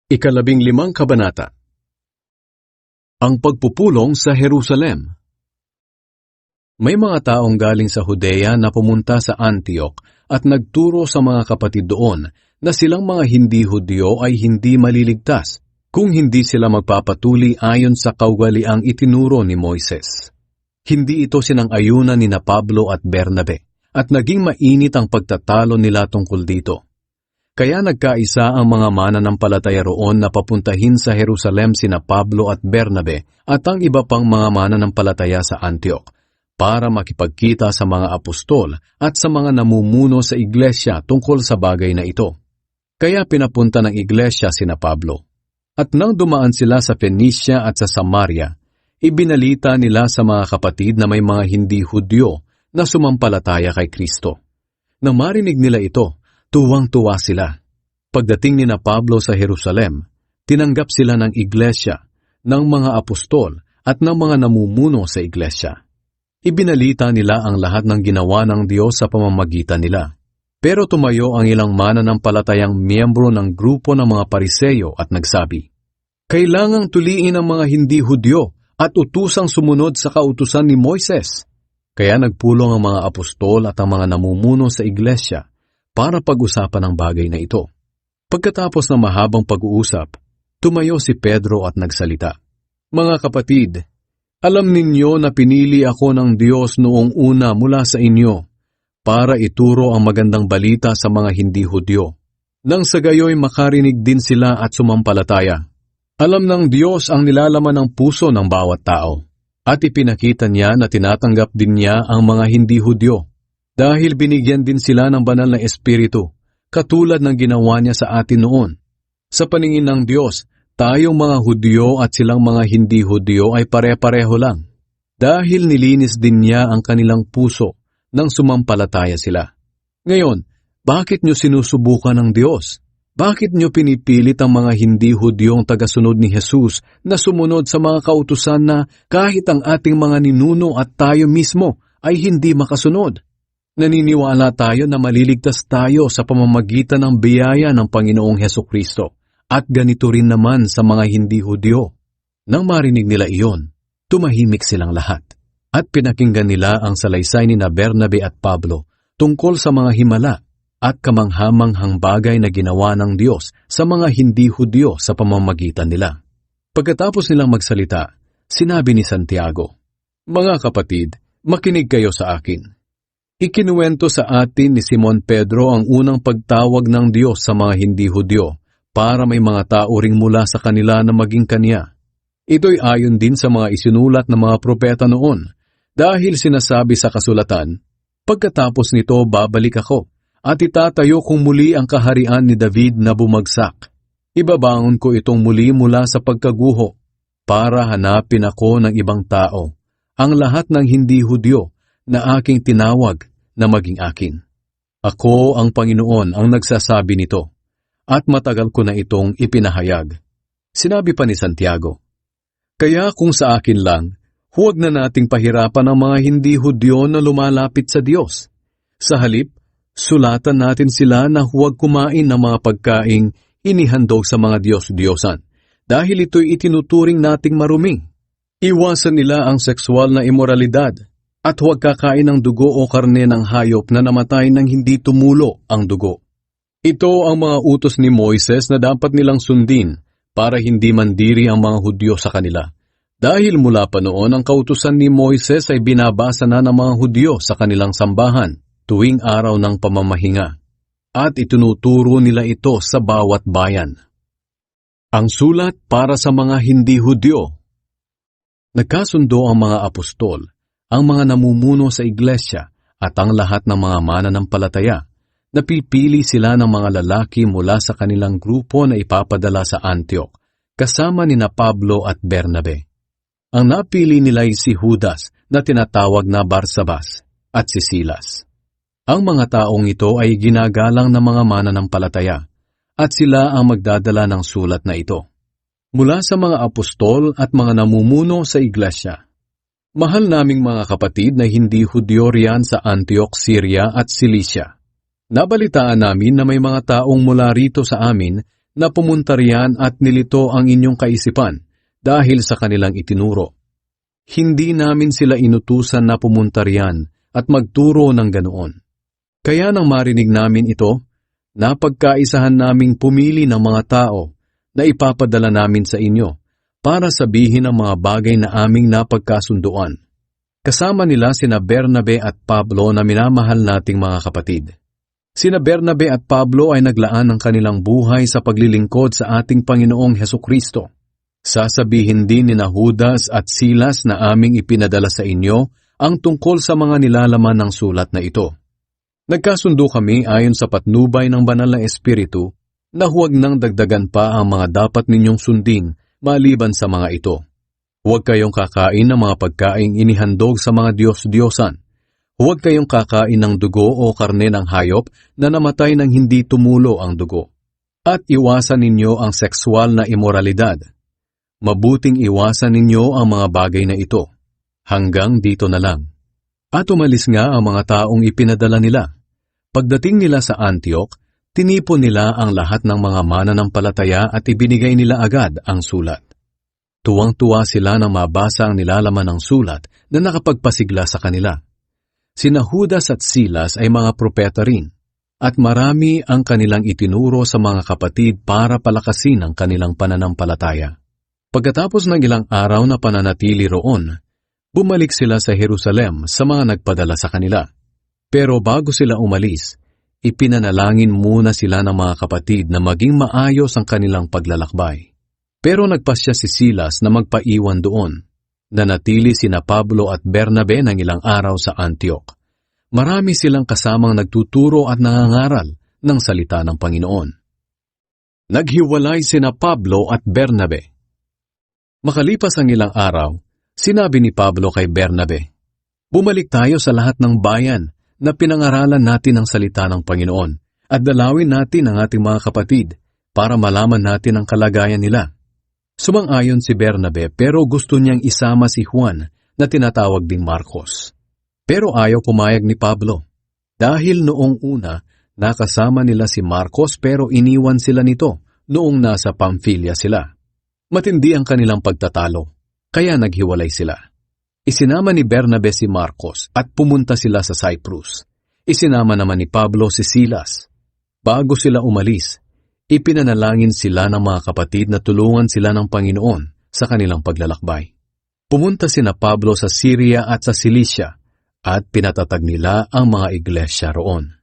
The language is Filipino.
15 Kabanata. Ang pagpupulong sa Jerusalem. May mga taong galing sa Judea na pumunta sa Antioch at nagturo sa mga kapatid doon na silang mga hindi Hudyo ay hindi maliligtas kung hindi sila magpapatuli ayon sa kaugaliang itinuro ni Moises. Hindi ito sinang-ayunan ni Pablo at Bernabe at naging mainit ang pagtatalo nila tungkol dito. Kaya nagkaisa ang mga mananampalataya roon na papuntahin sa Jerusalem sina Pablo at Bernabe at ang iba pang mga mananampalataya sa Antioch para makipagkita sa mga apostol at sa mga namumuno sa iglesia tungkol sa bagay na ito. Kaya pinapunta ng iglesia sina Pablo. At nang dumaan sila sa Phoenicia at sa Samaria, ibinalita nila sa mga kapatid na may mga hindi Hudyo na sumampalataya kay Kristo. Nang marinig nila ito, tuwang-tuwa sila. Pagdating ni Pablo sa Jerusalem, tinanggap sila ng iglesia, ng mga apostol at ng mga namumuno sa iglesia. Ibinalita nila ang lahat ng ginawa ng Diyos sa pamamagitan nila. Pero tumayo ang ilang mananampalatayang miyembro ng grupo ng mga Pariseyo at nagsabi, "Kailangang tuliin ang mga hindi Hudyo at utusang sumunod sa kautusan ni Moises." Kaya nagpulong ang mga apostol at ang mga namumuno sa iglesia para pag-usapan ang bagay na ito. Pagkatapos ng mahabang pag-uusap, tumayo si Pedro at nagsalita, "Mga kapatid, alam ninyo na pinili ako ng Diyos noong una mula sa inyo para ituro ang magandang balita sa mga hindi Hudyo, nang sa gayoy makarinig din sila at sumampalataya. Alam ng Diyos ang nilalaman ng puso ng bawat tao, at ipinakita niya na tinatanggap din niya ang mga hindi Hudyo. Dahil binigyan din sila ng banal na espiritu, katulad ng ginawa niya sa atin noon. Sa paningin ng Diyos, tayong mga Hudyo at silang mga hindi Hudyo ay pare-pareho lang. Dahil nilinis din niya ang kanilang puso nang sumampalataya sila. Ngayon, bakit nyo sinusubukan ng Diyos? Bakit nyo pinipilit ang mga hindi Hudyong tagasunod ni Jesus na sumunod sa mga kautusan na kahit ang ating mga ninuno at tayo mismo ay hindi makasunod? Naniniwala tayo na maliligtas tayo sa pamamagitan ng biyaya ng Panginoong Hesukristo at ganito rin naman sa mga hindi Hudyo. Nang marinig nila iyon, tumahimik silang lahat at pinakinggan nila ang salaysay ni Bernabe at Pablo tungkol sa mga himala at kamanghamanghang bagay na ginawa ng Diyos sa mga hindi Hudyo sa pamamagitan nila. Pagkatapos nilang magsalita, sinabi ni Santiago, "Mga kapatid, makinig kayo sa akin. Ikinuwento sa atin ni Simon Pedro ang unang pagtawag ng Diyos sa mga hindi Hudyo para may mga tao ring mula sa kanila na maging kanya. Ito'y ayon din sa mga isinulat ng mga propeta noon, dahil sinasabi sa kasulatan, pagkatapos nito babalik ako at itatayo kong muli ang kaharian ni David na bumagsak. Ibabangon ko itong muli mula sa pagkaguho para hanapin ako ng ibang tao, ang lahat ng hindi Hudyo na aking tinawag na maging akin. Ako ang Panginoon ang nagsasabi nito, at matagal ko na itong ipinahayag." Sinabi pa ni Santiago, "Kaya kung sa akin lang, huwag na nating pahirapan ang mga hindi Hudyo na lumalapit sa Diyos. Sa halip, sulatan natin sila na huwag kumain ng mga pagkaing inihandog sa mga Diyos-Diyosan, dahil ito'y itinuturing nating marumi. Iwasan nila ang sexual na imoralidad, at huwag kakain ng dugo o karne ng hayop na namatay nang hindi tumulo ang dugo. Ito ang mga utos ni Moises na dapat nilang sundin para hindi mandiri ang mga Hudyo sa kanila. Dahil mula pa noon ang kautusan ni Moises ay binabasa na ng mga Hudyo sa kanilang sambahan tuwing araw ng pamamahinga, at itinuturo nila ito sa bawat bayan." Ang sulat para sa mga hindi Hudyo. Nagkasundo ang mga apostol, ang mga namumuno sa iglesia at ang lahat ng mga mananampalataya. Napipili sila ng mga lalaki mula sa kanilang grupo na ipapadala sa Antioch, kasama ni Pablo at Bernabe. Ang napili nila ay si Judas na tinatawag na Barsabas at si Silas. Ang mga taong ito ay ginagalang ng mga mananampalataya at sila ang magdadala ng sulat na ito. Mula sa mga apostol at mga namumuno sa iglesia. Mahal naming mga kapatid na hindi Hudyo riyan sa Antioch, Syria at Cilicia. Nabalitaan namin na may mga taong mula rito sa amin na pumunta riyan at nilito ang inyong kaisipan dahil sa kanilang itinuro. Hindi namin sila inutusan na pumunta riyan at magturo ng ganoon. Kaya nang marinig namin ito, napagkaisahan naming pumili ng mga tao na ipapadala namin sa inyo para sabihin ang mga bagay na aming napagkasunduan. Kasama nila sina Bernabe at Pablo na minamahal nating mga kapatid. Sina Bernabe at Pablo ay naglaan ng kanilang buhay sa paglilingkod sa ating Panginoong Hesukristo. Sasabihin din ni Judas at Silas na aming ipinadala sa inyo ang tungkol sa mga nilalaman ng sulat na ito. Nagkasundo kami ayon sa patnubay ng Banal na Espiritu na huwag nang dagdagan pa ang mga dapat ninyong sundin maliban sa mga ito. Huwag kayong kakain ng mga pagkaing inihandog sa mga Diyos-Diyosan. Huwag kayong kakain ng dugo o karne ng hayop na namatay nang hindi tumulo ang dugo. At iwasan ninyo ang sexual na imoralidad. Mabuting iwasan ninyo ang mga bagay na ito. Hanggang dito na lang. At umalis nga ang mga taong ipinadala nila. Pagdating nila sa Antioch, tinipon nila ang lahat ng mga mananampalataya at ibinigay nila agad ang sulat. Tuwang-tuwa sila nang mabasa ang nilalaman ng sulat na nakapagpasigla sa kanila. Sina Judas at Silas ay mga propeta rin, at marami ang kanilang itinuro sa mga kapatid para palakasin ang kanilang pananampalataya. Pagkatapos ng ilang araw na pananatili roon, bumalik sila sa Jerusalem sa mga nagpadala sa kanila. Pero bago sila umalis, ipinanalangin muna sila ng mga kapatid na maging maayos ang kanilang paglalakbay. Pero nagpasya si Silas na magpaiwan doon. Nanatili sina Pablo at Bernabe ng ilang araw sa Antioch. Marami silang kasamang nagtuturo at nangangaral ng salita ng Panginoon. Naghiwalay sina Pablo at Bernabe. Makalipas ang ilang araw, sinabi ni Pablo kay Bernabe, "Bumalik tayo sa lahat ng bayan na pinangaralan natin ang salita ng Panginoon at dalawin natin ang ating mga kapatid para malaman natin ang kalagayan nila." Sumang-ayon si Bernabe pero gusto niyang isama si Juan na tinatawag ding Marcos. Pero ayaw pumayag ni Pablo. Dahil noong una, nakasama nila si Marcos pero iniwan sila nito noong nasa Pamphylia sila. Matindi ang kanilang pagtatalo, kaya naghiwalay sila. Isinama ni Bernabe si Marcos at pumunta sila sa Cyprus. Isinama naman ni Pablo si Silas. Bago sila umalis, ipinanalangin sila ng mga kapatid na tulungan sila ng Panginoon sa kanilang paglalakbay. Pumunta sina Pablo sa Syria at sa Cilicia at pinatatag nila ang mga iglesia roon.